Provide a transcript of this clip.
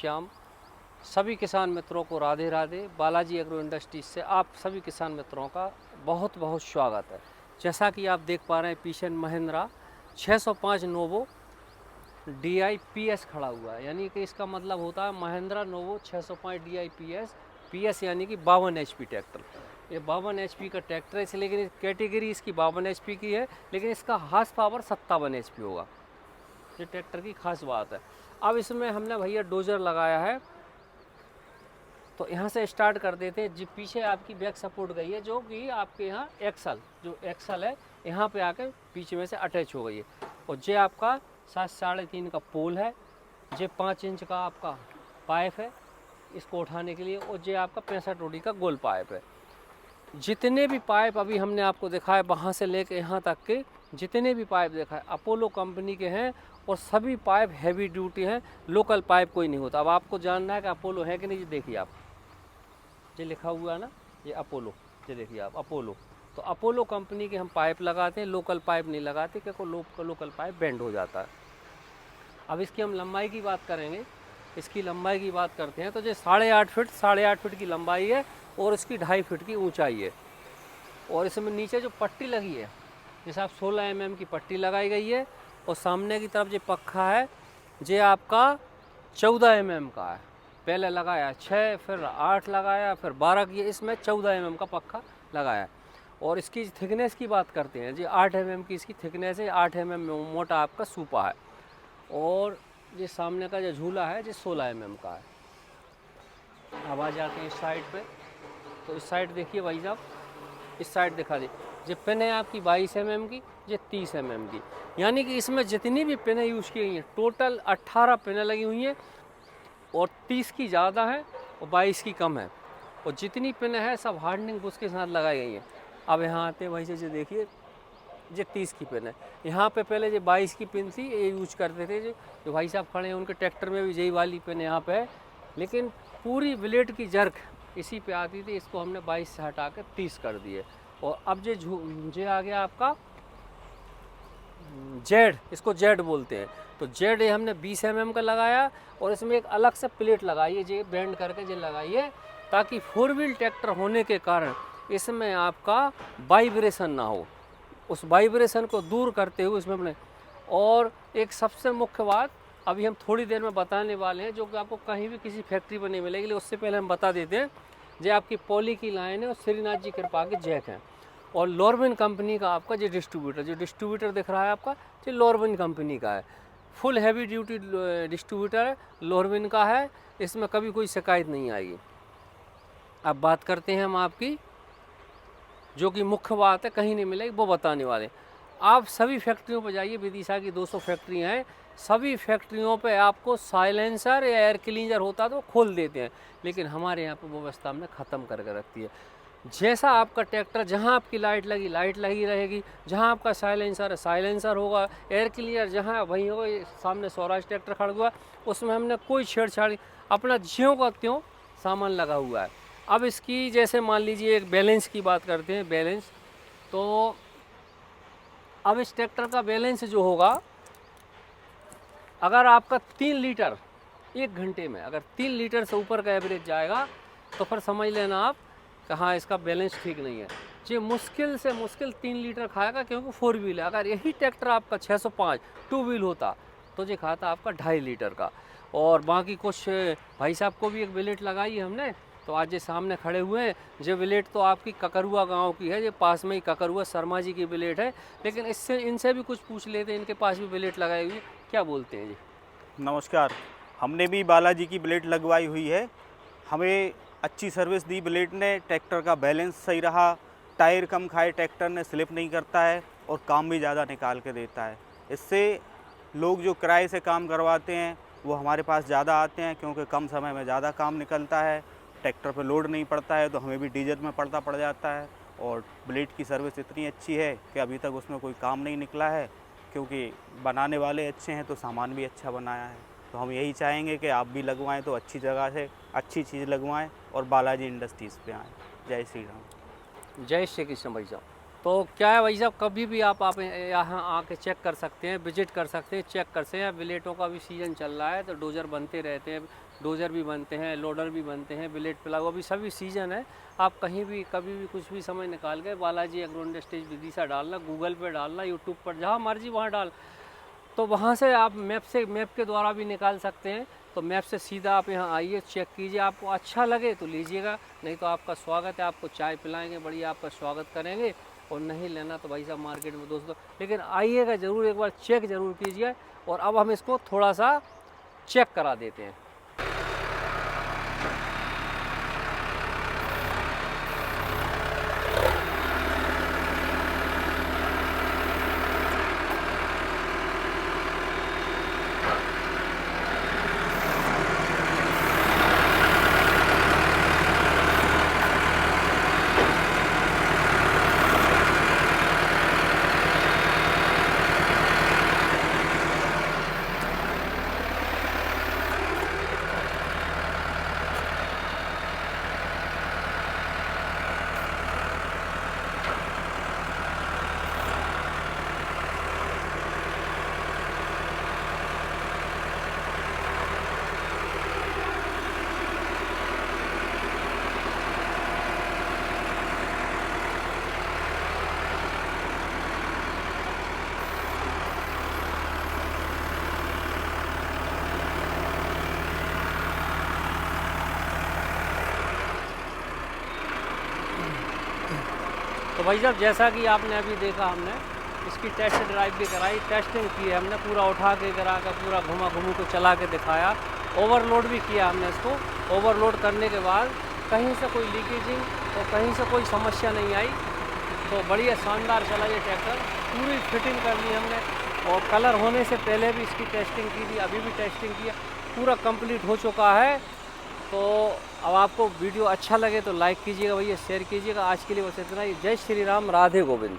श्याम। सभी किसान मित्रों को राधे राधे। बालाजी एग्रो इंडस्ट्रीज से आप सभी किसान मित्रों का बहुत बहुत स्वागत है। जैसा कि आप देख पा रहे हैं पीछे महिंद्रा 605 नोवो DI-PS खड़ा हुआ है, यानी कि इसका मतलब होता है महिंद्रा नोवो 605 DI-PS। PS यानी कि 52 HP ट्रैक्टर। ये 52 HP का ट्रैक्टर है, इसलिए लेकिन कैटेगरी इसकी 52 HP की है, लेकिन इसका हार्स पावर 57 HP होगा। ये ट्रैक्टर की खास बात है। अब इसमें हमने भैया डोजर लगाया है, तो यहाँ से स्टार्ट कर देते हैं। जी पीछे आपकी बैक सपोर्ट गई है, जो कि आपके यहाँ एक्सल है, यहाँ पे आके पीछे में से अटैच हो गई है। और ये आपका 7.5.5 का पोल है, ये 5 इंच का आपका पाइप है इसको उठाने के लिए, और ये आपका 65 OD का गोल पाइप है। जितने भी पाइप अभी हमने आपको दिखाए वहाँ से लेके यहाँ तक के जितने भी पाइप दिखाए अपोलो कंपनी के हैं, और सभी पाइप हैवी ड्यूटी हैं, लोकल पाइप कोई नहीं होता। अब आपको जानना है कि अपोलो है कि नहीं, ये देखिए आप, ये लिखा हुआ है ना, ये अपोलो, ये देखिए आप अपोलो। तो अपोलो कंपनी के हम पाइप लगाते हैं, लोकल पाइप नहीं लगाते, क्योंकि लोकल पाइप बेंड हो जाता है। अब इसकी हम लंबाई की बात करेंगे, इसकी लंबाई की बात करते हैं तो ये 8.5 फीट की लंबाई है, और इसकी 2.5 फीट की ऊंचाई है। और इसमें नीचे जो पट्टी लगी है, जैसे आप 16 mm की पट्टी लगाई गई है, और सामने की तरफ जो पक्खा है ये आपका 14 mm का है। पहले लगाया 6, फिर 8 लगाया, फिर 12 किया, इसमें 14 mm का पक्खा लगाया। और इसकी थिकनेस की बात करते हैं जी, 8 mm की इसकी थिकनेस है, 8 mm मोटा आपका सूपा है। और ये सामने का जो झूला है ये 16 mm का है। अब आ जाते हैं इस साइड पे, तो इस साइड देखिए भाई साहब, इस साइड दिखा दी। ये पिन है आपकी 22 mm की, ये 30 mm की, यानी कि इसमें जितनी भी पिनें यूज़ की गई हैं टोटल 18 पिनें लगी हुई हैं, और 30 की ज़्यादा है और 22 की कम है। और जितनी पिनें हैं सब हार्डनिंग बुश के साथ लगाई गई हैं। अब यहाँ आते हैं भाई से, देखिए ये 30 की पिन है। यहाँ पे पहले जो 22 की पिन थी ये यूज करते थे, जो भाई साहब खड़े हैं उनके ट्रैक्टर में भी यही वाली पिन यहाँ पे है, लेकिन पूरी ब्लेड की जर्क इसी पे आती थी, इसको हमने 22 से हटा कर 30 कर दिए। और अब जे आ गया आपका जेड, इसको जेड बोलते हैं। तो जेड ये हमने 20 mm का लगाया, और इसमें एक अलग से प्लेट लगाई है, ये बेंड करके जो लगाई है, ताकि 4 व्हील ट्रैक्टर होने के कारण इसमें आपका वाइब्रेशन ना हो, उस वाइब्रेशन को दूर करते हुए इसमें अपने। और एक सबसे मुख्य बात अभी हम थोड़ी देर में बताने वाले हैं, जो कि आपको कहीं भी किसी फैक्ट्री पर नहीं मिलेगी, उससे पहले हम बता देते हैं। जो आपकी पॉली की लाइन है और श्रीनाथ जी कृपा के जैक हैं, और लॉरबिन कंपनी का आपका जो डिस्ट्रीब्यूटर दिख रहा है आपका, ये लॉरबिन कंपनी का है। फुल हैवी ड्यूटी डिस्ट्रीब्यूटर है, लॉरबिन का है, इसमें कभी कोई शिकायत नहीं आएगी। अब बात करते हैं हम आपकी जो कि मुख्य बात है, कहीं नहीं मिलेगी, वो बताने वाले। आप सभी फैक्ट्रियों पर जाइए, विदिशा की 200 फैक्ट्रियाँ हैं, सभी फैक्ट्रियों पे आपको साइलेंसर या एयर क्लीनर होता तो खोल देते हैं, लेकिन हमारे यहाँ पर वो व्यवस्था हमने ख़त्म करके रखती है। जैसा आपका ट्रैक्टर, जहाँ आपकी लाइट लगी रहेगी, जहाँ आपका साइलेंसर है साइलेंसर होगा, एयर क्लीनर जहाँ वहीं होगा। सामने स्वराज ट्रैक्टर खड़ा हुआ, उसमें हमने कोई छेड़छाड़, अपना ज्यों का त्यों सामान लगा हुआ है। अब इसकी जैसे मान लीजिए एक बैलेंस की बात करते हैं, बैलेंस। तो अब इस ट्रैक्टर का बैलेंस जो होगा, अगर आपका 3 लीटर 1 घंटे में, अगर 3 लीटर से ऊपर का एवरेज जाएगा तो फिर समझ लेना आप कि हाँ इसका बैलेंस ठीक नहीं है। ये मुश्किल से मुश्किल 3 लीटर खाएगा, क्योंकि 4 व्हील है। अगर यही ट्रैक्टर आपका 605 2 व्हील होता तो ये खाता आपका 2.5 लीटर का। और बाकी कुछ भाई साहब को भी एक बिलेट लगाई है हमने, तो आज ये सामने खड़े हुए हैं। ये बिलेट तो आपकी ककरुआ गांव की है, ये पास में ही ककरुआ शर्मा जी की बिलेट है, लेकिन इससे इनसे भी कुछ पूछ लेते हैं, इनके पास भी बिलेट लगाई हुई है, क्या बोलते हैं जी। नमस्कार। हमने भी बालाजी की ब्लेड लगवाई हुई है, हमें अच्छी सर्विस दी ब्लेड ने। ट्रैक्टर का बैलेंस सही रहा, टायर कम खाए, ट्रैक्टर ने स्लिप नहीं करता है, और काम भी ज़्यादा निकाल के देता है। इससे लोग जो किराए से काम करवाते हैं वो हमारे पास ज़्यादा आते हैं, क्योंकि कम समय में ज़्यादा काम निकलता है, ट्रैक्टर पर लोड नहीं पड़ता है, तो हमें भी डीजल में पड़ जाता है। और ब्लेड की सर्विस इतनी अच्छी है कि अभी तक उसमें कोई काम नहीं निकला है, क्योंकि बनाने वाले अच्छे हैं तो सामान भी अच्छा बनाया है। तो हम यही चाहेंगे कि आप भी लगवाएं तो अच्छी जगह से अच्छी चीज़ लगवाएं, और बालाजी इंडस्ट्रीज़ पे आएँ। जय श्री राम। जय श्री कृष्ण भाई साहब। तो क्या है भाई साहब, कभी भी आप यहाँ आके चेक कर सकते हैं, विजिट कर सकते हैं, चेक कर सकते हैं। बिलेटों का भी सीज़न चल रहा है, तो डोजर बनते रहते हैं, डोजर भी बनते हैं, लोडर भी बनते हैं, ब्लेड प्लाऊ, अभी सभी सीजन है। आप कहीं भी कभी भी कुछ भी समय निकाल के बालाजी एग्रो इंडस्ट्रीज विदिशा डालना, गूगल पे डालना, यूट्यूब पर जहाँ मर्जी वहाँ डाल, तो वहाँ से आप मैप के द्वारा भी निकाल सकते हैं। तो मैप से सीधा आप यहाँ आइए, चेक कीजिए, आपको अच्छा लगे तो लीजिएगा, नहीं तो आपका स्वागत है, आपको चाय पिलाएंगे, बढ़िया आपका स्वागत करेंगे। और नहीं लेना तो भाई साहब मार्केट में दोस्तों, लेकिन आइएगा ज़रूर, एक बार चेक ज़रूर कीजिए। और अब हम इसको थोड़ा सा चेक करा देते हैं। तो भाई साहब जैसा कि आपने अभी देखा, हमने इसकी टेस्ट ड्राइव भी कराई, टेस्टिंग की है हमने, पूरा उठा के करा कर, पूरा घुमा घुमू को चला के दिखाया, ओवरलोड भी किया हमने इसको। ओवरलोड करने के बाद कहीं से कोई लीकेजिंग और कहीं से कोई समस्या नहीं आई। तो बढ़िया शानदार चला ये ट्रैक्टर, पूरी फिटिंग कर ली हमने। और कलर होने से पहले भी इसकी टेस्टिंग की थी, अभी भी टेस्टिंग किया, पूरा कंप्लीट हो चुका है। तो अब आपको वीडियो अच्छा लगे तो लाइक कीजिएगा भैया, शेयर कीजिएगा। आज के लिए बस इतना ही। जय श्री राम, राधे गोविंद।